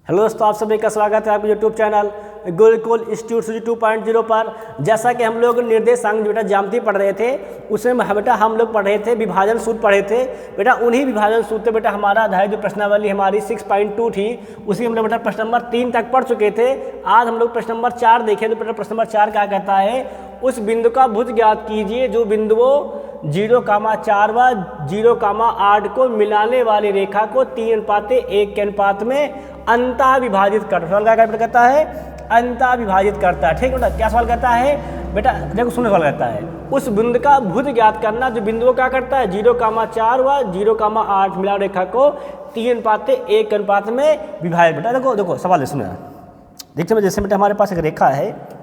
Hello दोस्तों, आप सभी का स्वागत है आपके यूट्यूब चैनल गुरुकुल इंस्टीट्यूट सूजी 2.0 पर। जैसा कि हम लोग निर्देशांक बेटा ज्यामिति पढ़ रहे थे, उसमें बेटा हम लोग पढ़ रहे थे विभाजन सूत्र पढ़े थे। बेटा उन्हीं विभाजन सूत्र बेटा हमारा अध्याय जो प्रश्नावली हमारी 6.2 थी, उसी हम लोग बेटा प्रश्न नंबर 3 तक पढ़ चुके थे। आज हम लोग प्रश्न नंबर 4 देखें तो बेटा प्रश्न नंबर 4 क्या कहता है, उस बिंदु का भुज ज्ञात कीजिए जो बिंदुओं 0,4 व 0,8 को मिलाने वाली रेखा को 3:1 के अनुपात में अंतः विभाजित करता है। सवाल क्या कहता है, अंतः विभाजित करता है। ठीक है बेटा, क्या सवाल कहता है बेटा, देखो सुनो सवाल कहता है, उस बिंदु का भुज ज्ञात करना जो बिंदुओं क्या करता है 0,4 व 0,8 मिला रेखा को 3:1 के अनुपात में विभाजित। बेटा देखो देखो सवाल सुनो, देखते हैं जैसे बेटा हमारे पास एक रेखा है,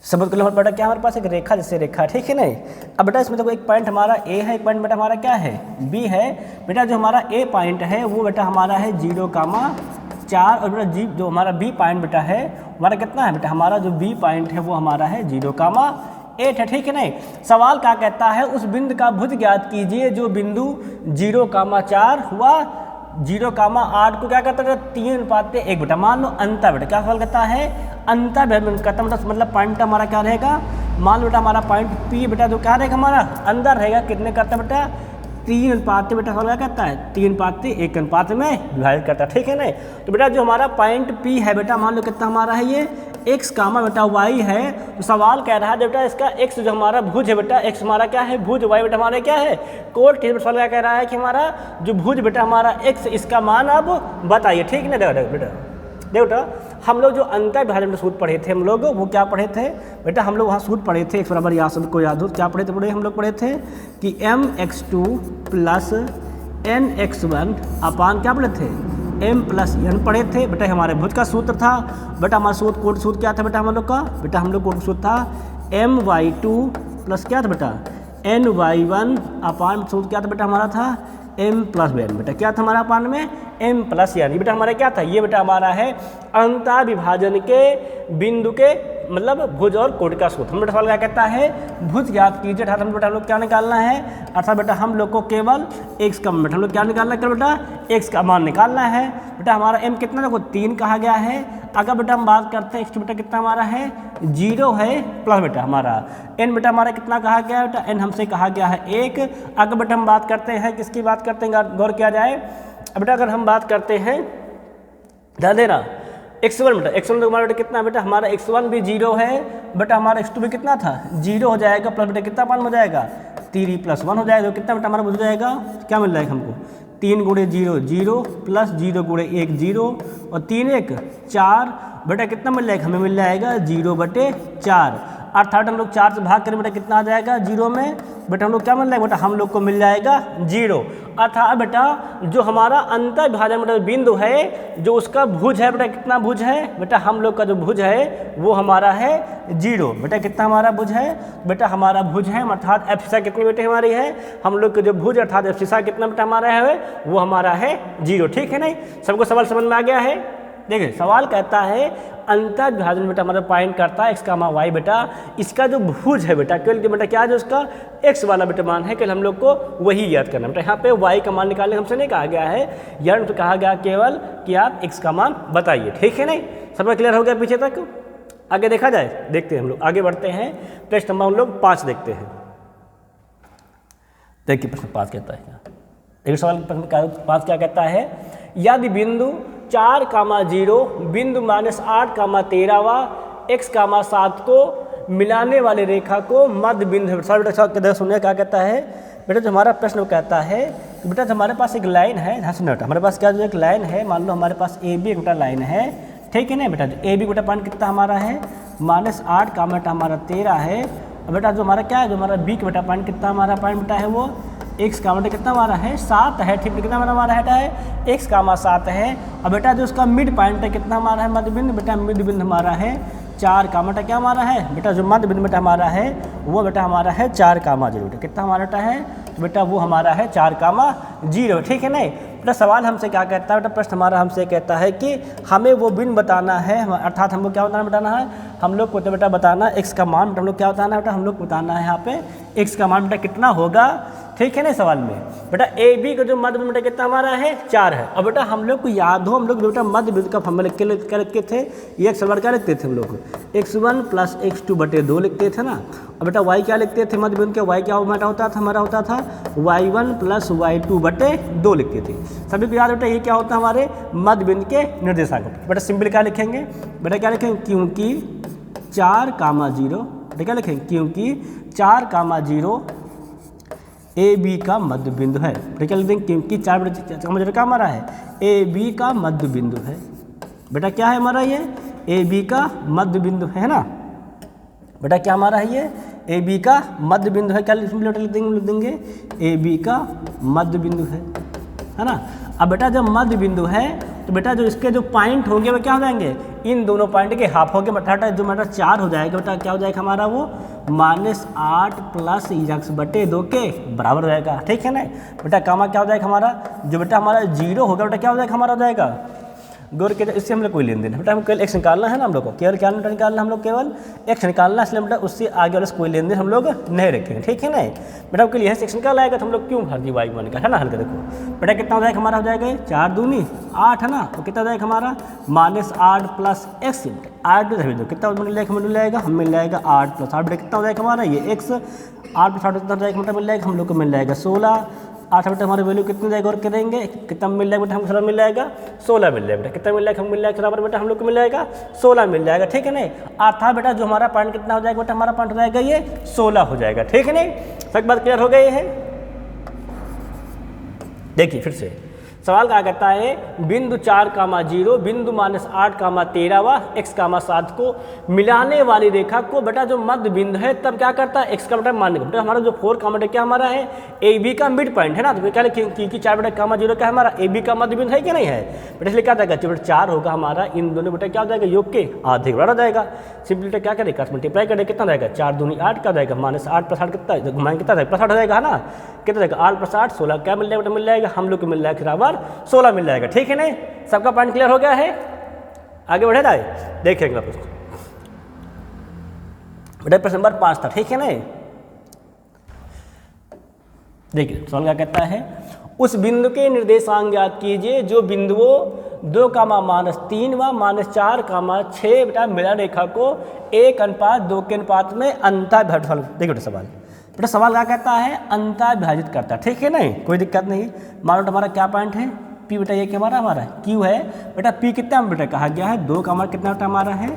समझ लो बेटा क्या हमारे पास एक रेखा जैसे रेखा, ठीक है नहीं। अब बेटा इसमें देखो एक पॉइंट हमारा ए है, एक पॉइंट बेटा हमारा क्या है बी है। बेटा जो हमारा ए पॉइंट है वो बेटा हमारा है 0,4 और बेटा जी जो हमारा बी पॉइंट बेटा है हमारा कितना है बेटा, हमारा जो बी पॉइंट है वो हमारा है 0,8 है। ठीक है नहीं। सवाल क्या कहता है, उस बिंदु का भुज ज्ञात कीजिए जो बिंदु 0,4 हुआ 0,8 को क्या करता है 3:1 बेटा। मान लो अंतर बेटा, क्या सवाल कहता है अंतर करता मतलब पॉइंट हमारा क्या रहेगा, मान लो बेटा हमारा पॉइंट पी बेटा जो क्या रहेगा हमारा अंदर रहेगा, कितने करता है बेटा 3:1 बेटा। सवाल क्या कहता है 3:1 के अनुपात में विभाजित करता है। ठीक है नहीं। तो बेटा जो हमारा पॉइंट पी है बेटा मान लो कितना हमारा है ये x कामा बेटा y है। तो सवाल कह रहा है बेटा इसका x जो हमारा भुज है बेटा, x हमारा क्या है भुज, y बेटा हमारा क्या है कोण। ठीक है, सवाल क्या कह रहा है कि हमारा जो भुज बेटा हमारा x इसका मान अब बताइए। ठीक है ना। देखो बेटा बेटा हम लोग जो अंतर विभाजन में सूत्र पढ़े थे हम लोग, वो क्या पढ़े थे बेटा, हम लोग वहाँ सूत्र पढ़े थे एक बराबर या सबको याद हो क्या पढ़े थे हम लोग पढ़े थे कि mx2 प्लस nx1 अपान क्या पढ़े थे m प्लस n पढ़े थे बेटा। हमारे भुज का सूत्र था बेटा, हमारा सूत्र क्या था बेटा हम लोग का बेटा, हम लोग कोड सूत्र था my2 प्लस क्या था बेटा ny1 अपान सूत्र क्या था बेटा हमारा था m प्लस n बेटा, क्या था हमारा अपान में m प्लस n बेटा हमारा क्या था, ये बेटा हमारा है अंतः विभाजन के बिंदु के मतलब भुज और कोण का सूत्र। हम बेटा सवाल क्या कहता है भुज ज्ञात कीजिए, अर्थात हम बेटा हम लोग क्या निकालना है, अर्थात बेटा हम लोग को केवल x का बेटा हम लोग क्या निकालना है बेटा x का मान निकालना है। बेटा हमारा m कितना देखो 3 कहा गया है। अगर बेटा हम बात करते हैं x बेटा कितना हमारा है 0 है प्लस बेटा हमारा n बेटा हमारा कितना कहा गया है बेटा n हमसे कहा गया है 1। अगर बेटा हम बात करते हैं किसकी बात करते हैं गौर किया जाए बेटा, अगर हम बात करते हैं ध्यान देना x1 बेटा, x1 तो हमारा बेटा कितना बेटा हमारा x1 भी 0 है बेटा, हमारा x2 भी कितना था 0 हो जाएगा प्लस बेटा कितना मान हो जाएगा 3 + 1 हो जाएगा। तो कितना बेटा हमारा हो जाएगा, क्या मिल जाएगा हमको 3 × 0 0 प्लस 0 × 1 0 और 3 1 4 बेटा कितना मिल जाएगा हमें मिल जाएगा 0/4। अर्थात हम लोग 4 से भाग करें बेटा कितना आ जाएगा 0 में बेटा हम लोग क्या मिल जाएगा बेटा हम लोग को मिल जाएगा 0। अर्थात बेटा जो हमारा अंतर विभाजन बेटा बिंदु है जो उसका भुज है बेटा, कितना भुज है बेटा हम लोग का जो भुज है वो हमारा है 0 बेटा। कितना हमारा भुज है बेटा, हमारा भुज है अर्थात एफसीसा कितनी बेटे हमारी है, हम लोग का जो भुज अर्थात एफसीसा कितना बेटा हमारा है वो हमारा है 0। ठीक है नहीं, सबको सवाल समझ में आ गया है। देखिए सवाल कहता है अंतर विभाजन बेटा हमारा पॉइंट करता है x कामा y बेटा, इसका जो भुज है बेटा केवल बेटा क्या है जो उसका x वाला बेटा मान है केवल हम लोग को वही याद करना बेटा। यहाँ पे y का मान निकालने हमसे नहीं कहा गया है, यहाँ तो कहा गया केवल कि आप x का मान बताइए। ठीक है नहीं, सब क्लियर हो गया पीछे तक। आगे देखा जाए, देखते हैं हम लोग आगे बढ़ते हैं। प्रश्न नंबर हम लोग 5 देखते हैं। देखिए प्रश्न 5 कहता है, एक सवाल प्रश्न 5 क्या कहता है, यदि बिंदु 4,0 बिंदु -8,13 व x,7 को मिलाने वाली रेखा को मध्य बिंदु बेटा सुनिए क्या कहता है बेटा, जो हमारा प्रश्न कहता है बेटा जो हमारे पास एक लाइन है, हाँ सुनो बेटा हमारे पास क्या जो एक लाइन है, मान लो हमारे पास ए बी एक बेटा लाइन है। ठीक है ना बेटा, जो ए बी बेटा पॉइंट कितना हमारा है -8 बेटा हमारा 13 है। और बेटा जो हमारा क्या है जो हमारा बी का बेटा पॉइंट कितना हमारा पॉइंट बेटा है वो x का बेटा कितना हमारा है 7 है। ठीक है, कितना हमारा है x का 7 है। और बेटा जो उसका मिड पॉइंट है कितना हमारा है मध्य बिंदु बेटा, मिड बिंदु हमारा है 4 का बेटा क्या हमारा है बेटा, जो मध्य बिंदु बेटा हमारा है वो बेटा हमारा है 4,0 बेटा, कितना हमारा बेटा है बेटा वो हमारा है 4,0। ठीक है नहीं बेटा, सवाल हमसे क्या कहता है बेटा, प्रश्न हमारा हमसे कहता है कि हमें वो बिंदु बताना है, अर्थात हमको क्या बताना है हम लोग को तो बेटा बताना x का मान, बेटा हम लोग क्या बताना है बेटा, हम लोग बताना है यहाँ पे x का मान बेटा कितना होगा, ठीक है ना। सवाल में बेटा ए बी का जो मध्य बिंदु बेटा कितना हमारा है 4 है। और बेटा हम लोग को याद हो, हम लोग बेटा मध्य बिंदु का फॉर्मूला क्या लिखते थे, ये x बराबर क्या लिखते थे हम लोग, x1 + x2/2 लिखते थे ना। और बेटा y क्या लिखते थे मध्य बिंदु के, y क्या बेटा होता था हमारा, होता था y1 + y2/2 लिखते थे। सभी को याद बेटा ये क्या होता है हमारे मध्य बिंदु के निर्देशांक। बेटा सिंपल क्या लिखेंगे बेटा, क्या लिखेंगे, क्योंकि 4,0 बेटा क्या लिखेंगे, क्योंकि 4,0 ए बी का मध्य बिंदु है। बेटा क्या लिख देंगे, क्योंकि 4 का हमारा है ए बी का मध्य बिंदु है। बेटा क्या है हमारा ये ए बी का मध्य बिंदु है ना। बेटा क्या हमारा है ये ए बी का मध्य बिंदु है। क्या लिख देंगे ए बी का मध्य बिंदु है ना। अब बेटा जब मध्य बिंदु है तो बेटा जो इसके जो पॉइंट होंगे वो क्या हो जाएंगे, इन दोनों पॉइंट के हाफ होंगे। बेटा जो बेटा 4 हो जाएगा, बेटा क्या हो जाएगा हमारा वो -8 + x/2 के बराबर हो जाएगा, ठीक है ना। बेटा कामा क्या हो जाएगा हमारा, जो बेटा हमारा 0 होगा बेटा क्या हो जाएगा हमारा, हो जाएगा गौर के, इससे हम लोग कोई लेन देन बेटा, हम केवल x निकालना है ना, हम लोग को केवल क्या निकालना, हम लोग केवल x निकालना, इसलिए बेटा उससे आगे वाले से कोई लेन देन हम लोग नहीं रखेंगे, ठीक है ना। बेटा आपके लिए x निकाल आएगा तो हम लोग क्यों भर दी y1 का, है ना। हल्का देखो बेटा कितना हो जाएगा हमारा, हो जाएगा 4 दूनी 8 है ना। तो कितना हो जाएगा हमारा -8 + x 8 दो कितना मिल जाएगा, हम मिल जाएगा 8 + 8 बेटा कितना हो जाएगा हमारा ये x 8 + 8 कितना हो जाएगा बेटा, मिल जाएगा हम लोग को मिल जाएगा 16। 8 बेटा हमारे वैल्यू कितनी जाएगा और करेंगे, कितना मिल जाएगा बेटा हमको, 16 मिल जाएगा, 16 मिल जाएगा बेटा, कितना मिल जाएगा, हम मिल जाएगा बराबर बेटा हम लोग को मिल जाएगा 16 मिल जाएगा, ठीक है नहीं। अर्थात बेटा जो हमारा पॉइंट कितना हो जाएगा बेटा, हमारा पॉइंट हो जाएगा ये 16 हो जाएगा, ठीक है नहीं। सब बात क्लियर हो गई है। देखिए फिर से सवाल क्या कहता है, बिंदु 4,0 बिंदु -8,13 व x,7 को मिलाने वाली रेखा को बेटा जो मध्य बिंदु है तब क्या करता है x का बेटा मान बेटा हमारा जो 4 का बेटा क्या हमारा है ए बी का मिड पॉइंट है ना। तो क्या लिखेंगे, क्योंकि 4 बेटा 0 क्या हमारा ए बी का मध्य बिंदु है कि नहीं है बेटा, इसलिए क्या जाएगा बेटा 4 होगा हमारा, इन दोनों बेटा क्या हो जाएगा योग के आधे बराबर हो जाएगा। सिंपली बेटा क्या करेगा, मल्टीप्लाई करेगा, कितना जाएगा 4 दूनी 8 का जाएगा, -8 + 8 कितना घुमाएंगे कितना जाएगा +8 हो जाएगा, है ना। कितना जाएगा 8 + 8 16, क्या मिल जाएगा बेटा, मिल जाएगा हम लोग को मिल जाएगा बराबर 16 मिल जाएगा, ठीक है नहीं। सबका पॉइंट क्लियर हो गया है, आगे बढ़े जाए। देखिए अगला प्रश्न बेटा प्रश्न नंबर 5 था, ठीक है नहीं। देखिए सवाल क्या कहता है, उस बिंदु के निर्देशांक ज्ञात कीजिए जो बिंदुओं 2,-3 व -4,6 बेटा मिलन रेखा को 1:2 के अनुपात में अंतःविभाजित। देखिए बेटा सवाल, बेटा सवाल क्या कहता है, अंतःविभाजित करता है, ठीक है नहीं, कोई दिक्कत नहीं। मानो हमारा क्या पॉइंट है P बेटा, ये क्या हमारा Q है बेटा। P कितना बेटा कहा गया है 2 का हमारा कितना बेटा हमारा है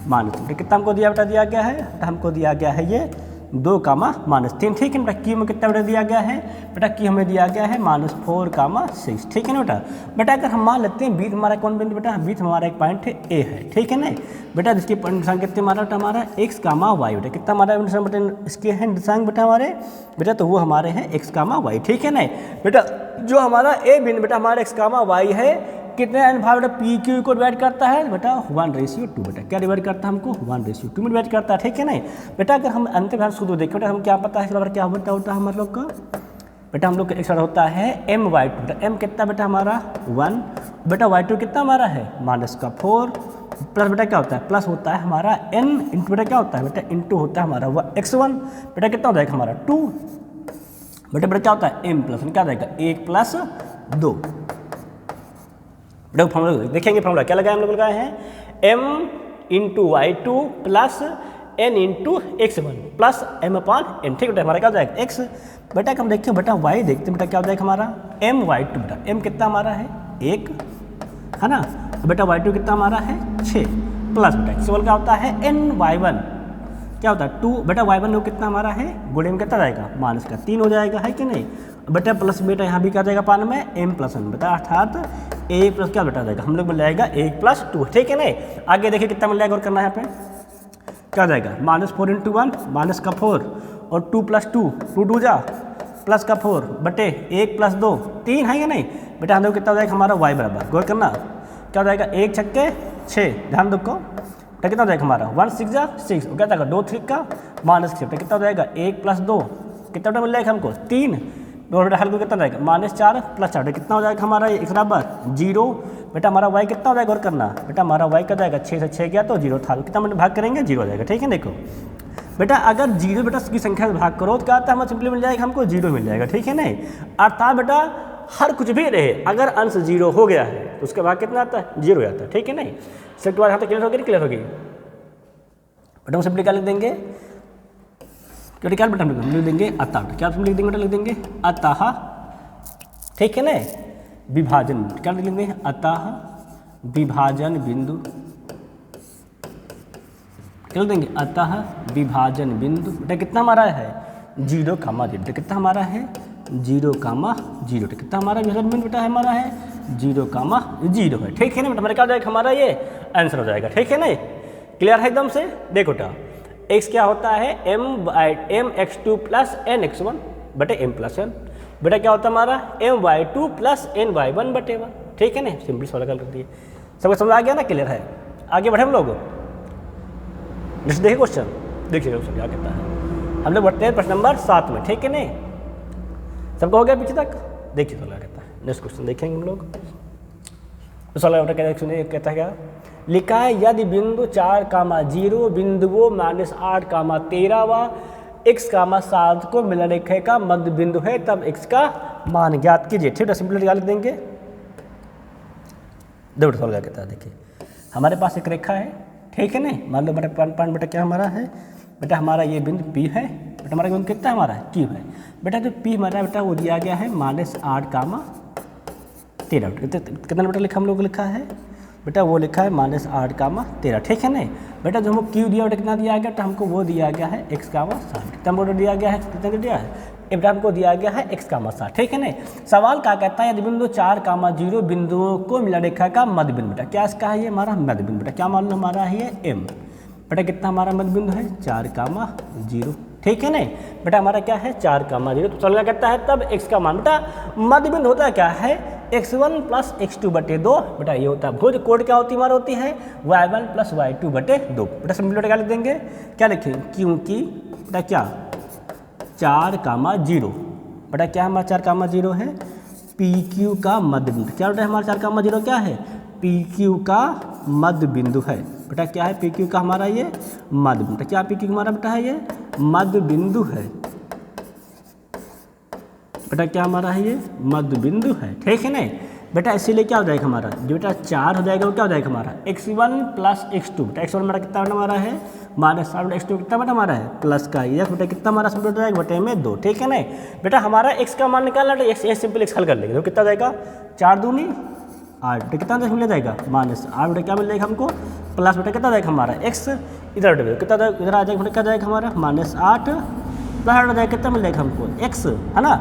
-3, कितना हमको दिया बेटा, दिया गया है बेटा हमको दिया गया है ये 2,-3, ठीक है बेटा। Q में कितना बेटा दिया गया है बेटा, Q हमें दिया गया है -4,6, ठीक है ना बेटा। बेटा अगर हम मान लेते हैं बीच हमारा कौन बिंदु बेटा, बीच हमारा एक पॉइंट है A है, ठीक है ना बेटा। जिसके निशान कितने हमारा बेटा, हमारा x, y बेटा, कितना हमारा निशान बेटा इसके हैं निशान बेटा हमारे बेटा, तो वो हमारे हैं x, y, ठीक है ना बेटा। जो हमारा A बिंदु बेटा हमारा x, y है, कितने अनुभाग बेटा पी क्यू को डिवाइड करता है बेटा 1:2 बेटा, क्या डिवाइड करता है हमको 1:2 में डिवाइड करता है, ठीक है नहीं बेटा। अगर हम अंतर्भाग सूत्र देखें बेटा, हम क्या पता है बराबर क्या होता है हम लोग का बेटा, हम लोग का एक होता है m/2 बेटा, m कितना बेटा हमारा 1 बेटा, y2 कितना हमारा है -4 प्लस बेटा क्या होता है, प्लस होता है हमारा n इंटू बेटा क्या होता है बेटा, इंटू होता है हमारा x1 बेटा, कितना हो जाएगा हमारा 2 बेटा क्या होता है m प्लस क्या हो जाएगा 1 + 2 बेटा। फॉर्मूला देखेंगे, फॉर्मूला क्या लगाए हम लोग, लगाए हैं m × y2 plus n × x1 plus m/n, ठीक बेटा। हमारा क्या हो जाएगा x बेटा, हम देखते हैं बेटा y देखते हैं बेटा, क्या हो जाएगा हमारा m/2 बेटा, m कितना हमारा है 1 है ना बेटा, y2 कितना हमारा है 6 प्लस बेटा x1 क्या होता है ny1 क्या होता है 2 बेटा, y1 कितना हमारा है गुणे में कितना जाएगा -3 हो जाएगा, है कि नहीं बेटा। प्लस बेटा यहाँ भी क्या जाएगा पान में m+1 बेटा, अर्थात a प्लस क्या बेटा जाएगा हम लोग मिल जाएगा 1 + 2, ठीक है नहीं। आगे देखिए कितना मिल जाएगा और करना है यहाँ पे, क्या जाएगा -4 × 1 -4 और 2 + 2 2 2 जा प्लस का 4 बटे 1 + 2 3 है या नहीं बेटा। हम लोग कितना हो जाएगा हमारा y बराबर, गौर करना क्या हो जाएगा 1 छक्के 6, ध्यान रखो बेटा, कितना हो जाएगा हमारा 1 6 जा 6, क्या जाएगा 2 3 का -6 बेटा, कितना हो जाएगा 1 + 2 कितना बेटा मिल जाएगा हमको 3 बेटा, हल को कितना जाएगा -4 + 4 कितना हो जाएगा हमारा x बराबर 0 बेटा हमारा y कितना हो जाएगा और करना बेटा हमारा y क्या जाएगा 6 से 6 गया तो 0 था, कितना मैंने भाग करेंगे 0 हो जाएगा। ठीक है, देखो बेटा अगर 0 बेटा की संख्या से भाग करो तो क्या आता है, हमें सिंपली मिल जाएगा हमको 0 मिल जाएगा। ठीक है नहीं, अर्थात बेटा हर कुछ भी रहे अगर अंश 0 हो गया है तो उसके बाद कितना आता है 0 आता है। ठीक है नहीं, सेट बार यहाँ तक क्लियर होगी, क्लियर होगी बेटा। हम सिंपली क्या लिख देंगे, क्या बेटा हम लिख देंगे अतः, क्या लिख देंगे बेटा, लिख देंगे अतः। ठीक है ना, विभाजन क्या लिख देंगे अतः विभाजन बिंदु, क्या लिख देंगे अतः विभाजन बिंदु बेटा कितना हमारा है 0, 0 कितना हमारा है 0, 0 कितना हमारा विभाजन बिंदु बेटा हमारा है 0, 0 है। ठीक है ना बेटा, हमारा क्या हो जाएगा हमारा ये आंसर हो जाएगा। ठीक है ना, क्लियर है एकदम से। देखो बेटा x क्या होता है mx2 प्लस nx1 बटे m प्लस 1, बेटा क्या होता है हमारा my2 प्लस ny1 बटे 1। ठीक है ना, सिंपल सॉल्व कर दिए, सबको समझ आ गया ना, क्लियर है। आगे बढ़े हम लोग, नेक्स्ट देखिए क्वेश्चन, देखिए क्वेश्चन क्या कहता है। हम लोग बढ़ते हैं प्रश्न नंबर 7 में। ठीक है नहीं, सबका हो गया पीछे तक, देखिए सॉल्व कहता है। नेक्स्ट क्वेश्चन देखेंगे हम लोग, सॉल्व कहता है क्या लिखा है, यदि बिंदु 4, 0 बिंदुओं -8, 13 व x, 7 को मिलन रेखा का मध्य बिंदु है तब x का मान ज्ञात कीजिए। ठीक है, सिंपली क्या लिख देंगे, देखो सॉल्व क्या कहता है। देखिए हमारे पास एक रेखा है, ठीक है नहीं, मान लो बेटा पॉइंट बेटा क्या हमारा है बेटा, हमारा ये बिंदु P है बेटा, हमारा बिंदु कितना हमारा है Q है बेटा। जो P हमारा बेटा वो दिया गया है -8, 13 कितना बेटा लिखा हम लोग लिखा है बेटा, वो लिखा है -8, 13। ठीक है नहीं बेटा, जो हमको Q दिया बेटा कितना दिया गया, तो हमको वो दिया गया है x, 7 कितना बोर्ड दिया गया है, कितना दिया है बेटा हमको दिया गया है x, 7। ठीक है नहीं, सवाल क्या कहता है, यदि बिंदु 4, 0 बिंदुओं को मिला रेखा का मध्य बिंदु बेटा क्या इसका है, ये हमारा मध्य बिंदु बेटा क्या मान लो हमारा है ये m बेटा, कितना हमारा मध्य बिंदु है 4, 0। ठीक है नहीं बेटा, हमारा क्या है 4, 0। तो चल कहता है तब x का मान बेटा, मध्य बिंदु होता है क्या है x1 प्लस x2 बटे 2 बेटा, ये होता है भुज कोण क्या होती हमारा होती है y1 प्लस y2 बटे 2 बेटा। सिंपल क्या लिख देंगे, क्या लिखेंगे, क्योंकि बेटा क्या 4, 0 बेटा क्या हमारा 4, 0 है PQ का मध्य बिंदु, क्या बेटा हमारा 4, 0 क्या है PQ का मध्य बिंदु है बेटा, क्या है PQ का हमारा ये मध्य बिंदु, क्या PQ हमारा बेटा है ये मध्य बिंदु है बेटा, क्या हमारा है ये मध्य बिंदु है। ठीक है नहीं बेटा, इसीलिए क्या हो जाएगा हमारा जो बेटा 4 हो जाएगा वो क्या हो जाएगा हमारा x1 प्लस x2 बेटा, x1 हमारा कितना बेटा हमारा है -7 x2 कितना बेटा हमारा है प्लस का x बेटा कितना हमारा सिंपल हो जाएगा बटे में 2। ठीक है नहीं बेटा, हमारा x का मान निकालना तो x सिंपल x हल कर लेंगे तो कितना जाएगा 4 दूनी 8 बेटा, कितना मिल जाएगा -8 बेटा, क्या मिल जाएगा हमको प्लस बेटा कितना जाएगा हमारा x, इधर कितना इधर आ जाएगा बेटा, क्या जाएगा हमारा -8 प्लस 8 जाएगा, कितना मिल जाएगा हमको x है ना,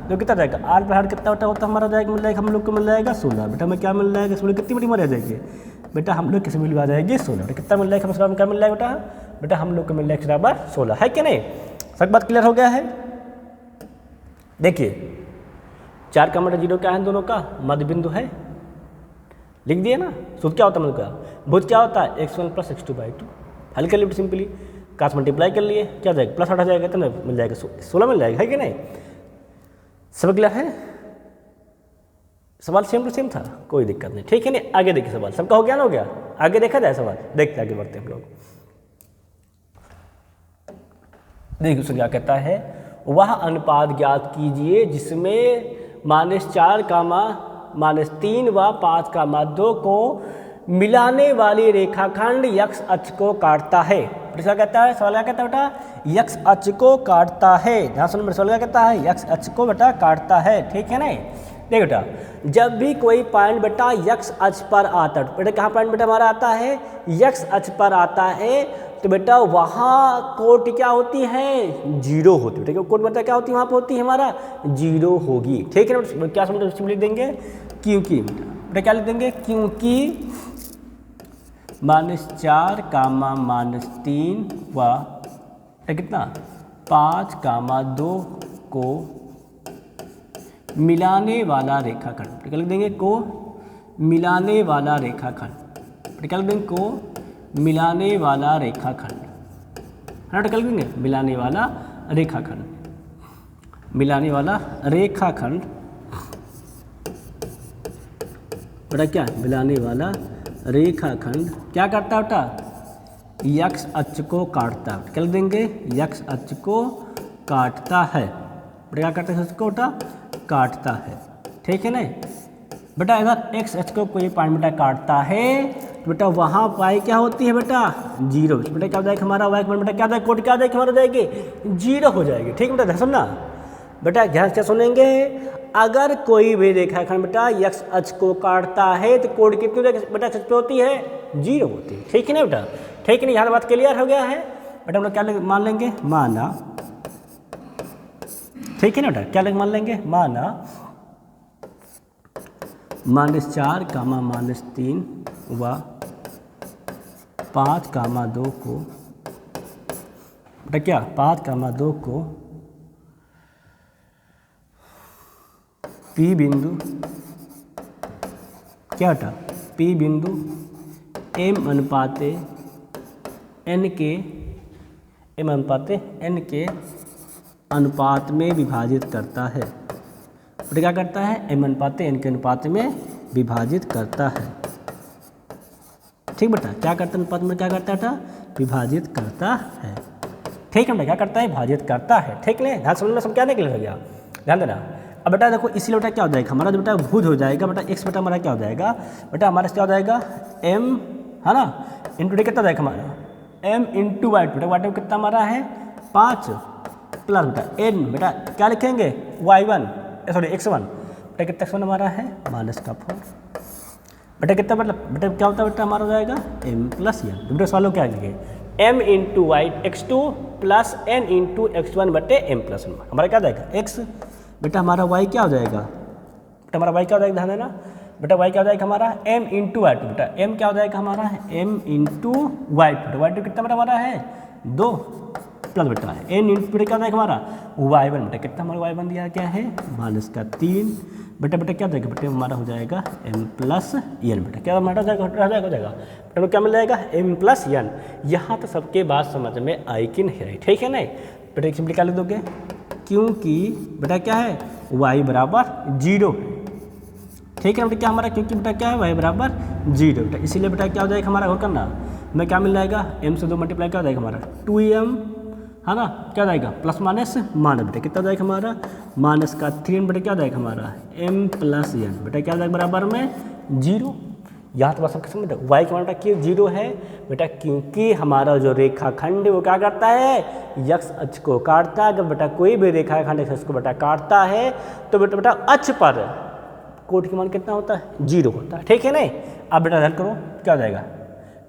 तो कितना जाएगा 8 प्लस 8 कितना होता हमारा जाएगा मिल जाएगा हम लोग को मिल जाएगा 16 बेटा, हमें क्या मिल जाएगा इसमें कितनी बड़ी मर जाएगी बेटा, हम लोग किसी मिल आ जाएगी 16 बेटा, कितना मिल जाएगा हमें क्या मिल जाएगा बेटा, बेटा हम लोग को मिल जाएगा बराबर 16 है कि नहीं, सब बात क्लियर हो गया है। देखिए 4, 0 क्या है दोनों का मध्य बिंदु है, लिख दिए ना। सूत्र क्या होता है मध्य का, भुज क्या होता है x1 प्लस x2/2, हल कर लिए सिंपली, काश मल्टीप्लाई कर लिए क्या जाएगा प्लस 8 आ जाएगा तो मिल जाएगा 16 मिल जाएगा, है कि नहीं। सब क्लियर है, सवाल सेम टू सेम था, कोई दिक्कत नहीं। ठीक है नहीं, आगे देखिए सवाल सबका हो गया ना, हो गया, आगे देखा जाए सवाल, देखते आगे बढ़ते हैं हम लोग। देखिए उसमें क्या कहता है, वह अनुपात ज्ञात कीजिए जिसमें -4, -3 व 5, 2 को मिलाने वाली रेखाखंड x अक्ष को काटता है। क्या कहता है सवाल, क्या कहता है बेटा x अक्ष को काटता है, ध्यान सुनो सवाल क्या कहता है x अक्ष को बेटा काटता है। ठीक है नहीं, देख बेटा जब भी कोई पॉइंट बेटा x अक्ष पर आता है, बेटा कहाँ पॉइंट बेटा हमारा आता है x अक्ष पर आता है, तो बेटा वहाँ कोट क्या होती है 0 होती है। ठीक है, कोट बेटा क्या होती है वहाँ पर होती है हमारा 0 होगी। ठीक है ना, क्या समझ लिख देंगे, क्योंकि बेटा क्या लिख देंगे, क्योंकि -4, -3 व कितना 5, 2 को मिलाने वाला रेखाखंड, क्या लिख देंगे को मिलाने वाला रेखाखंड, क्या लिख देंगे को मिलाने वाला रेखाखंड, है ना, क्या लिख देंगे मिलाने वाला रेखाखंड, मिलाने वाला रेखाखंड बेटा क्या मिलाने वाला रेखाखंड क्या करता है बेटा, यक्स अक्ष को काटता है। क्या लिख देंगे, यक्स अक्ष को काटता है। बेटा क्या करता है, उसको बेटा काटता है, ठीक है ना। बेटा अगर एक्स अक्ष को कोई पॉइंट बेटा काटता है तो बेटा वहाँ वाई क्या होती है बेटा, जीरो। बेटा क्या हो जाएगा हमारा वाई का बेटा क्या हो जाएगा, कोड क्या हो जाएगी हमारा, जाएगी जीरो हो जाएगी, ठीक है बेटा। ध्यान सुनना बेटा, ध्यान क्या सुनेंगे, अगर कोई भी रेखाखंड बेटा यक्स अक्ष को काटता है तो कोड कितनी बेटा अक्ष पे होती है, जीरो होती है, ठीक है ना बेटा। ठीक है ना, यहाँ बात क्लियर हो गया है बेटा। हम लोग क्या मान लेंगे, माना, ठीक है ना बेटा, क्या मान लेंगे, माना -4, -3 व 5, 2 को बेटा क्या 5, 2 को P बिंदु क्या बेटा, P बिंदु M अनुपाते N के अनुपात में विभाजित करता है। बेटा क्या करता है, M अनुपाते N के अनुपात में विभाजित करता है, ठीक बेटा। क्या करता है, अनुपात में क्या करता है बेटा, विभाजित करता है, ठीक है बेटा। क्या करता है, विभाजित करता है, ठीक है। ध्यान समझना, सब क्या निकल गया, ध्यान देना। अब बेटा देखो, इसीलिए बेटा क्या हो जाएगा हमारा, जो बेटा भुज हो जाएगा बेटा, एक्स बेटा हमारा क्या हो जाएगा बेटा, हमारा क्या हो जाएगा m, है ना, इंटू डे कितना जाएगा हमारा, m इंटू वाई। बेटा वाई कितना हमारा है 5 प्लस बेटा n, बेटा क्या लिखेंगे y1 सॉरी x1, बेटा कितना x1 हमारा है -4। बेटा कितना मतलब बेटा क्या होता है बेटा, हमारा हो जाएगा m प्लस n। बेटा सवालों क्या लिखे, m into y x2 plus n into x1 बटे m प्लस 1, हमारा क्या जाएगा x। बेटा हमारा y क्या हो जाएगा, बेटा हमारा y क्या हो जाएगा, ध्यान देना बेटा, y क्या हो जाएगा हमारा m इंटू वाई टू। बेटा m क्या हो जाएगा हमारा m into y two. Y two कितना बेटा हमारा है 2 प्लस बेटा n इंटू बेटा क्या हो जाएगा हमारा y1। बेटा कितना हमारा y1 दिया क्या है -3। बेटा बेटा क्या हो जाएगा बेटा, हमारा हो जाएगा m प्लस n। बेटा क्या हमारा हो जाएगा बेटा क्या मिल जाएगा m प्लस n। यहाँ तो सबके बात समझ में आई कि नहीं आई, ठीक है ना। बेटा सिंपली क्या लिख दोगे, क्योंकि बेटा क्या है y बराबर 0 है, ठीक है बेटा। क्या हमारा क्योंकि बेटा क्या है y बराबर 0 बेटा, इसीलिए बेटा क्या हो जाएगा हमारा और करना में क्या मिल जाएगा, m से 2 मल्टीप्लाई क्या हो जाएगा हमारा 2m, है ना, क्या हो जाएगा प्लस माइनस बेटा कितना हो जाएगा हमारा -3। बेटा क्या हो जाएगा हमारा m प्लस n। बेटा क्या हो जाएगा बराबर में 0। यहाँ तो बस सबके समझ वाई का बेटा क्यों 0 है बेटा, क्योंकि हमारा जो रेखाखंड है वो क्या करता है, यक्स अक्ष को काटता है। अगर बेटा कोई भी रेखाखंड यक्स अक्ष को बेटा काटता है तो बेटा अक्ष पर कोट की मान कितना होता है 0 होता है, ठीक है ना। अब बेटा ध्यान करो क्या हो जाएगा,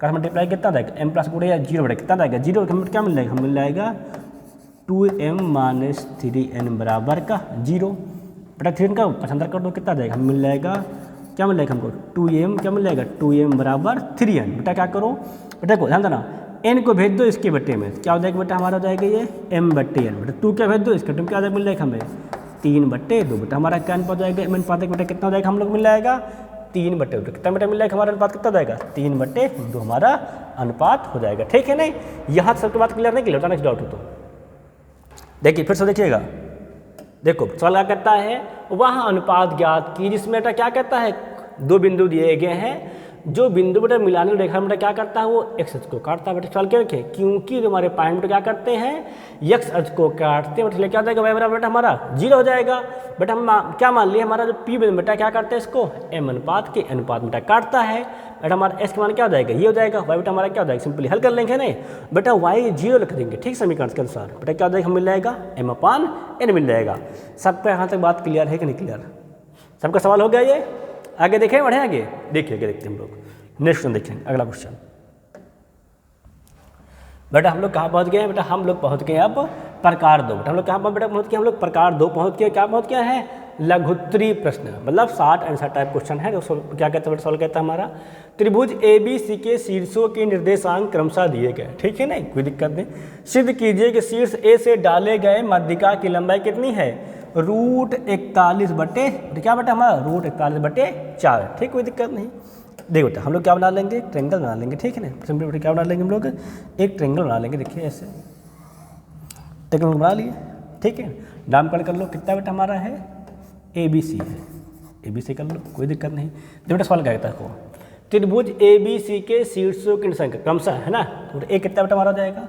क्रॉस मल्टीप्लाई कितना जाएगा m प्लस कोड या 0 बेटा कितना जाएगा 0, क्या मिल जाएगा, मिल जाएगा 2m - 3n बराबर का 0। बेटा 3 का पचहत्तर कर दो कितना जाएगा, मिल जाएगा क्या मिल जाएगा हमको 2m, क्या मिल जाएगा 2m बराबर 3n। बेटा क्या करो बेटा को ध्यान देना, n को भेज दो इसके बट्टे में, क्या हो जाएगा बेटा हमारा हो जाएगा ये m बट्टे n। बेटा 2 क्या भेज दो इसके, क्या मिल जाएगा हमें 3/2। बेटा हमारा क्या अनुपात हो जाएगा, m अनुपात बेटा कितना हो जाएगा हम लोग मिल जाएगा 3/2। कितना बेटा मिल जाएगा हमारा अनुपात कितना हो जाएगा 3/2 हमारा अनुपात हो जाएगा, ठीक है नहीं। यहाँ सबके बात क्लियर नहीं, क्लियर नेक्स्ट डाउट हो तो देखिए फिर से देखिएगा। देखो सवाल क्या कहता है, वह अनुपात ज्ञात की जिसमें बेटा क्या कहता है 2 बिंदु दिए गए हैं, जो बिंदु बेटा मिलाने रेखा बेटा क्या करता है वो एक्स अक्ष को काटता है। बेटा सवाल क्या रखे, क्योंकि हमारे पॉइंट बेटा क्या करते हैं एक्स अक्ष को काटते हैं, बेटा क्या हो जाएगा y बराबर बेटा हमारा 0 हो जाएगा। बेटा हम क्या मान लिए हमारा जो p बिंदु बेटा क्या करते हैं इसको m अनुपात के अनुपात बेटा काटता है। बेटा हमारा s का मान क्या हो जाएगा ये हो जाएगा, y बेटा हमारा क्या हो जाएगा सिंपली हल कर लेंगे नहीं बेटा y 0 लिख देंगे, ठीक समीकरण के अनुसार। बेटा क्या हो जाएगा मिल जाएगा m/n मिल जाएगा। सबका यहाँ तक बात क्लियर है कि नहीं क्लियर, सबका सवाल हो गया ये। आगे देखें बढ़े आगे, देखिए आगे देखते हैं हम लोग नेक्स्ट क्वेश्चन देखें, अगला क्वेश्चन। बेटा हम लोग कहाँ पहुँच गए हैं, बेटा हम लोग पहुँच गए अब प्रकार 2। बेटा हम लोग कहाँ बेटा पहुँच गए, हम लोग प्रकार 2 पहुँच गए। क्या पहुँच गया है, लघुत्तरी प्रश्न, मतलब 60 आंसर टाइप क्वेश्चन है। क्या कहता है सवाल कहता है हमारा, त्रिभुज ABC के शीर्षों के निर्देशांक क्रमशः दिए गए, ठीक है नहीं कोई दिक्कत नहीं। सिद्ध कीजिए कि शीर्ष A से डाले गए मध्यिका की लंबाई कितनी है, √41 बटे क्या बेटा हमारा √41/4, ठीक कोई दिक्कत नहीं। देखो बेटा हम लोग क्या बना लेंगे, एक ट्रेंगल बना लेंगे, ठीक है ना। सिंपली बेटा क्या बना लेंगे हम लोग, एक ट्रेंगल बना लेंगे। देखिए ऐसे ट्रेंगल बना लिए, ठीक है। नामकरण कर लो, कितना बेटा हमारा है ABC है, ABC कर लो, कोई दिक्कत नहीं। तो बेटा सवाल क्या कहता है को त्रिभुज ABC के शीर्षों की संख्या क्रमशः है ना, तो ए कितना बेटा हमारा हो जाएगा,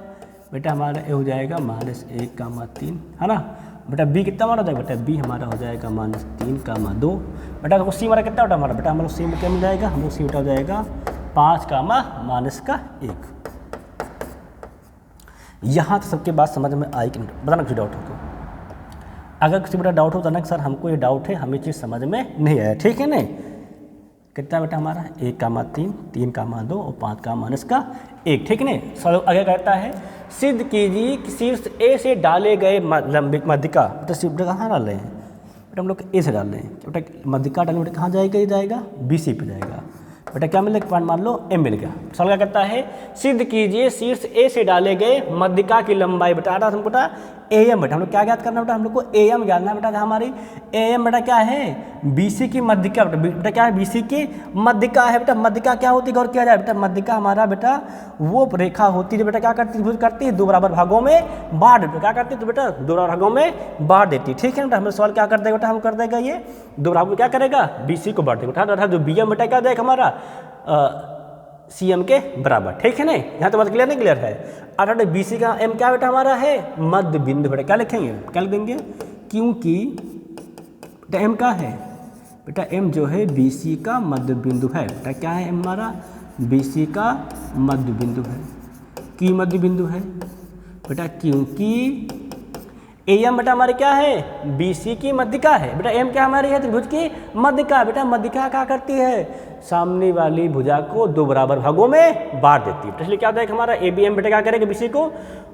बेटा हमारा ए हो जाएगा -1,3 है ना। बेटा बी कितना हमारा हो जाएगा, बेटा बी हमारा हो जाएगा -3,2। बेटा सी हमारा कितना बेटा हमारा, बेटा हम लोग सी में क्या मिल जाएगा, हम लोग सी बेटा हो जाएगा 5,-1। यहाँ तो सबके बात समझ में आई कि बताना कुछ डाउट हो तो, अगर किसी बेटा डाउट होता ना कि सर हमको ये डाउट है, हमें चीज़ समझ में नहीं आया, ठीक है नहीं। कितना बेटा हमारा 1,3, 3,2 और 5,-1, ठीक है नहीं। सर आगे कहता है सिद्ध कीजिए कि शीर्ष ए से डाले गए मध्यिका, बेटा शीर्ष कहाँ डाल रहे हैं, बेटा हम लोग ए से डाल रहे हैं, बेटा मध्यिका डालने बेटा कहाँ जाएगा, ये जाएगा BC पे जाएगा। बेटा क्या मिलेगा, पॉइंट मान लो M मिल गया। सवाल क्या कहता है सिद्ध कीजिए शीर्ष ए से डाले गए मध्यिका की लंबाई, बेटा आता हम बेटा AM, बेटा हम लोग क्या ज्ञात करना बेटा, हम लोग को AM जानना है बेटा। हमारी AM बेटा क्या है, BC की मध्यिका, बेटा क्या है, BC की मध्यिका है। बेटा मध्यिका क्या होती है, गौर किया जाए बेटा, मध्यिका हमारा बेटा वो रेखा होती है बेटा क्या करती है, करती है 2 बराबर भागों में बांट देती है, क्या करती है तो बेटा 2 बराबर भागों में बांट देती है, ठीक है बेटा। हमें सवाल क्या कर देगा बेटा, हम कर देगा ये 2 भागों में क्या करेगा, BC को बांट देगा बेटा, जो BM बेटा क्या देगा हमारा CM के बराबर, ठीक है नहीं। यहाँ तो बात क्लियर नहीं, क्लियर है। अर्थात BC का M क्या बेटा हमारा है, मध्य बिंदु बेटा, क्या लिखेंगे, क्या लिख देंगे, क्योंकि बेटा M का है, बेटा M जो है BC का मध्य बिंदु है, बेटा क्या है M हमारा BC का मध्य बिंदु है, की मध्य बिंदु है बेटा, क्योंकि AM बेटा हमारे क्या है, BC की मध्यिका है, बेटा M क्या हमारी है, त्रिभुज की मध्यिका। बेटा मध्यिका क्या करती है, सामने वाली भुजा को 2 बराबर भागों में बांट देती है, इसलिए क्या देगा हमारा ABM बेटा क्या करेगा, BC को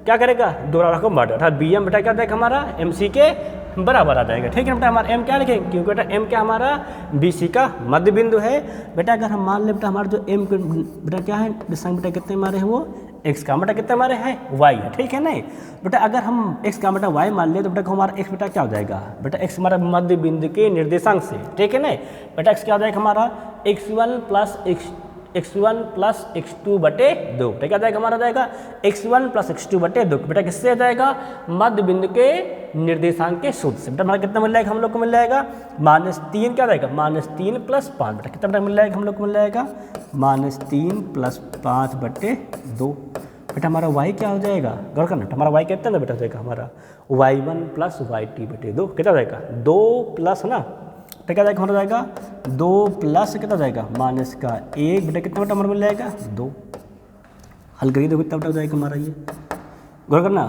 क्या करेगा 2 बराबर भागों में बांट, अर्थात BM बेटा क्या देगा हमारा MC के बराबर आ जाएगा, ठीक है बेटा। हमारा M क्या लिखेंगे, क्योंकि बेटा M क्या हमारा BC का मध्य बिंदु है। बेटा अगर हम मान ले बेटा हमारा जो M बेटा क्या है, बेटा कितने हमारे हैं वो x का बेटा कितना हमारे हैं y है, ठीक है नहीं। बेटा अगर हम x का बेटा y मान ले तो बेटा हमारा x बेटा क्या हो जाएगा, बेटा x हमारा मध्य बिंदु के निर्देशांक से, ठीक है नहीं। बेटा x क्या हो जाएगा हमारा x1 प्लस x2 बटे 2, बेटा क्या जाएगा हमारा जाएगा x1 प्लस x2 बटे 2, बेटा किससे जाएगा, मध्य बिंदु के निर्देशांक के सूत्र से। बेटा हमारा कितना मिल जाएगा, हम लोग को मिल जाएगा -3 क्या जाएगा, -3 + 5, बेटा कितना बेटा मिल जाएगा, हम लोग को मिल जाएगा -3 + 5 बटे 2। बेटा हमारा y क्या हो जाएगा, गौर करना, हमारा y कितना बेटा हो जाएगा हमारा y1 + yt बटे 2, कितना जाएगा 2 प्लस ना, बेटा क्या जाएगा हमारा जाएगा 2 प्लस कितना जाएगा -1, बेटा कितना बेटा हमारा मिल जाएगा 2। हल करिए देखो कितना बेटा हो जाएगा हमारा ये, गौर करना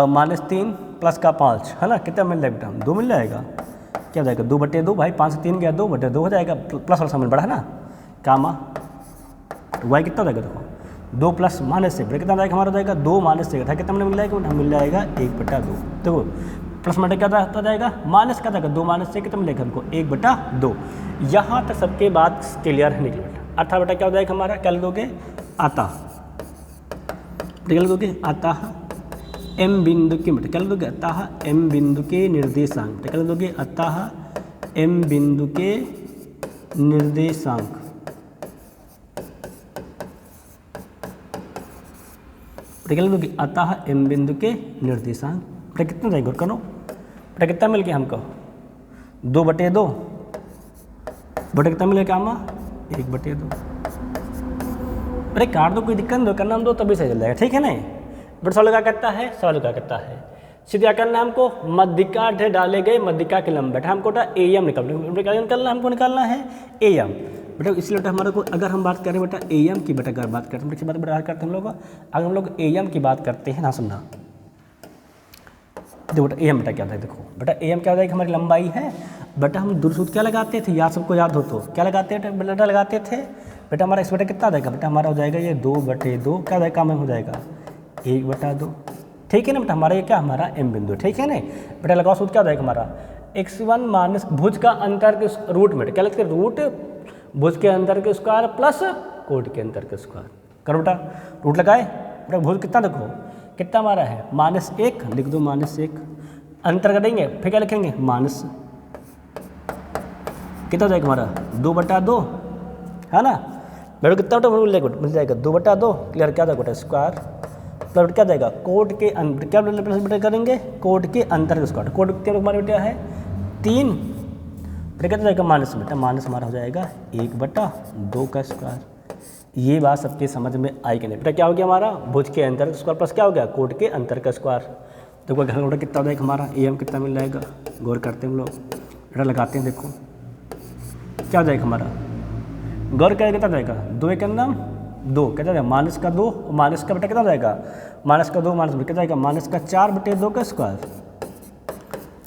-3 + 5 है ना, कितना मिल जाएगा बेटा 2 मिल जाएगा, क्या जाएगा 2 बटे 2, भाई 5 से 3 गया 2 बटे 2 हो जाएगा, प्लस वाला सामने बढ़ा ना कामा, y कितना हो जाएगा देखो 2 प्लस -1, बेटा कितना जाएगा हमारा जाएगा 2 -1 था, कितना मिल जाएगा मिल जाएगा 1/2, देखो प्लस में क्या होता जाएगा माइनस क्या जाएगा 2 - से कितना मिलेगा हमको 1/2। यहाँ तक सबके बात क्लियर है, निकल बेटा। अर्थात बेटा क्या हो जाएगा हमारा, क्या दोगे आता, क्या दोगे आता M बिंदु के, बेटा क्या दोगे अतः M बिंदु के निर्देशांक, बेटा क्या दोगे अतः M बिंदु के निर्देशांक, बेटा क्या दोगे अतः M बिंदु के निर्देशांक, बेटा कितना जाएगा और करो, बेटा कितना मिल गया हमको 2/2, बेटा कितना मिलेगा हमा 1/2, अरे काट दो कोई दिक्कत नहीं, करना हम दो तभी सही चल जाएगा, ठीक है नहीं। बेटा सवाल क्या कहता है, सवाल क्या कहता है सीधे क्या करना है हमको, मध्यिका डाले गए मध्यिका के लंब, बेटा हमको AM निकालना, हमको निकालना है AM, बेटा इसलिए बेटा हमारे को अगर हम बात करें बेटा AM की, बेटा अगर बात करते हैं बात करते हैं हम लोग, अगर हम लोग AM की बात करते हैं ना, सुनना देखो बेटा AM बेटा क्या था, देखो बेटा AM क्या होता है कि हमारी लंबाई है, बेटा हम दूरसूत्र क्या लगाते थे, याद सबको याद हो तो क्या लगाते थे बेटा, लगाते थे बेटा हमारा इस बेटा कितना जाएगा, बेटा हमारा हो जाएगा ये 2/2, क्या जाएगा काम हो जाएगा 1/2, ठीक है ना बेटा। हमारा ये क्या हमारा M बिंदु, ठीक है ना बेटा। लगाओ सूत्र क्या हो जाएगा हमारा x1 माइनस भुज का अंतर के रूट में, क्या लगता है रूट भुज के अंतर के स्क्वायर प्लस कोट के अंतर के स्क्वायर, करो बेटा रूट लगाए, बेटा भुज कितना देखो कितना हमारा है -1, लिख दो -1, अंतर करेंगे फिर क्या लिखेंगे माइनस, कितना जाएगा हमारा 2/2 है ना बेटा, कितना बेटा मिल जाएगा 2/2, क्लियर क्या जाएगा बेटा स्क्वायर, प्लस क्या जाएगा कोट के अंतर, क्या बेटा करेंगे कोट के अंतर के स्क्वायर, कोट कितने हमारे बेटा है 3 बेटा कितना जाएगा माइनस, बेटा माइनस हमारा हो जाएगा 1/2 का स्क्वायर। ये बात सबके समझ में आई कि नहीं? बेटा क्या हो गया हमारा भुज के अंतर का स्क्वायर प्लस क्या हो गया कोट के अंतर का स्क्वायर। देखो घर बेटा कितना हो जाएगा हमारा AM कितना मिल जाएगा, गौर करते हैं हम लोग, बेटा लगाते हैं, देखो क्या हो जाएगा हमारा, गौर करें कितना जाएगा 2 एक अंदर 2 कितना जाएगा माइनस का 2, माइनस का बेटा कितना जाएगा माइनस का 2 माइनस कितना जाएगा माइनस का 4/2 का स्क्वायर,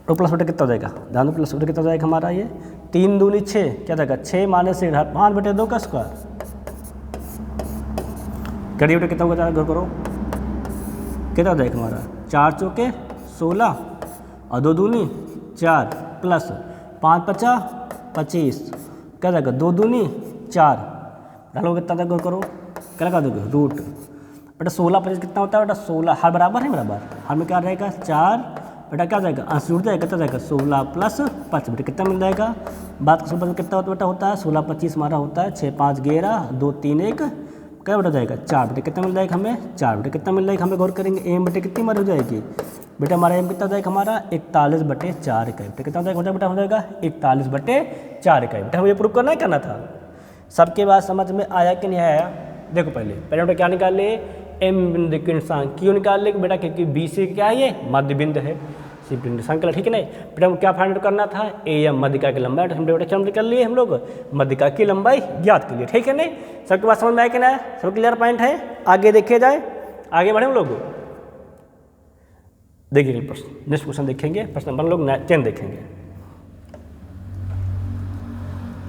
तो प्लस बेटा कितना हो जाएगा ध्यान प्लस बेटा कितना जाएगा हमारा ये 3 दूनी 6 क्या जाएगा 6 माइनस 5/2 का स्क्वायर। करिए बेटा कितना होगा गौर करो कितना हो जाएगा हमारा 4 चौके 16 और 2 दूनी 4 प्लस 5 5 25 क्या जाएगा 2 दूनी 4 डालो कितना गौर करो क्या लगा दोगे रूट। बेटा 16 25 कितना होता है बेटा 16 हर बराबर है बराबर, हर में क्या रहेगा 4 बेटा क्या जाएगा अंश जुड़ जाएगा कितना जाएगा 16 प्लस 5 बेटा कितना मिल जाएगा बात का 16 कितना बेटा होता है 16 25 हमारा होता है 6 5 11 2 3 1 क्या बेटा जाएगा 4 बेटा कितना मिल जाएगा हमें 4 बेटा कितना मिल जाएगा हमें गौर करेंगे एम बेटे कितनी हमारी हो जाएगी बेटा हमारा एम कितना जाएगा हमारा 41/4 इकाई। बेटा कितना जाएगा बेटा हो जाएगा 41/4 इकाई। बेटा हमें ये प्रूव करना ही करना था। सबके बाद समझ में आया कि नहीं आया? देखो पहले बेटा क्या निकाल ले एम बिंदु के निशान क्यों निकाल ले बेटा क्योंकि बी से क्या है ये मध्य बिंदु है सिर्फ निशान के लिए, ठीक है नहीं बेटा हमको क्या फाइंड आउट करना था AM मध्यिका की लंबाई, तो हम बेटा क्या कर लिए हम लोग मध्यिका की लंबाई ज्ञात के लिए, ठीक है नहीं। सबके बाद समझ में आया कि ना सब क्लियर पॉइंट है। आगे देखे जाए आगे बढ़े हम लोग देखिए प्रश्न नेक्स्ट क्वेश्चन देखेंगे प्रश्न नंबर हम लोग 10 देखेंगे।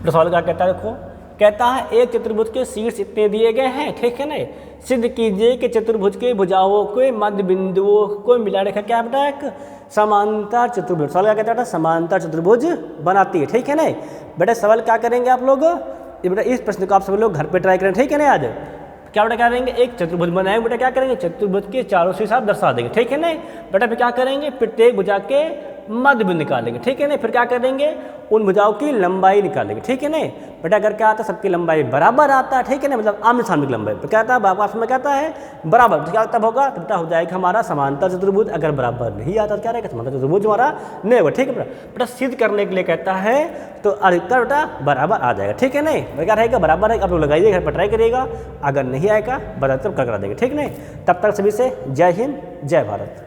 तो सवाल क्या कहता है देखो कहता है एक चतुर्भुज के शीर्ष इतने दिए गए हैं, ठीक है ना, सिद्ध कीजिए कि चतुर्भुज के भुजाओं के मध्य बिंदुओं को मिला रेखा क्या बेटा एक समांतर चतुर्भुज, सवाल क्या कहता है समांतर चतुर्भुज बनाती है, ठीक है ना। बेटा सवाल क्या करेंगे आप लोग ये बेटा इस प्रश्न को आप सभी लोग घर पे ट्राई करें, ठीक है ना। आज क्या बेटा क्या करेंगे एक चतुर्भुज बनाएंगे, बेटा क्या करेंगे चतुर्भुज के चारों शीर्ष आप दर्शा देंगे, ठीक है ना। बेटा फिर क्या करेंगे प्रत्येक भुजा के मध्य बिंदु निकालेंगे, ठीक है ना। फिर क्या करेंगे उन भुजाओं की लंबाई निकालेंगे, ठीक है ना। बेटा अगर क्या आता है सबकी लंबाई बराबर आता है, ठीक है ना, मतलब आमने सामने की लंबाई तो क्या आता है बाबा में कहता है बराबर, तो क्या तब होगा तो बेटा हो जाएगा हमारा समांतर चतुर्भुज। अगर बराबर नहीं आता तो क्या रहेगा समांतर चतुर्भुज हमारा नहीं होगा, ठीक है बेटा। बेटा सिद्ध करने के लिए कहता है तो अधिकतर बेटा बराबर आ जाएगा, ठीक है नहीं। क्या रहेगा बराबर है, आप लोग लगाइए घर पर ट्राई करिएगा, अगर नहीं आएगा बराबर कर देंगे, ठीक नहीं। तब तक सभी से जय हिंद जय भारत।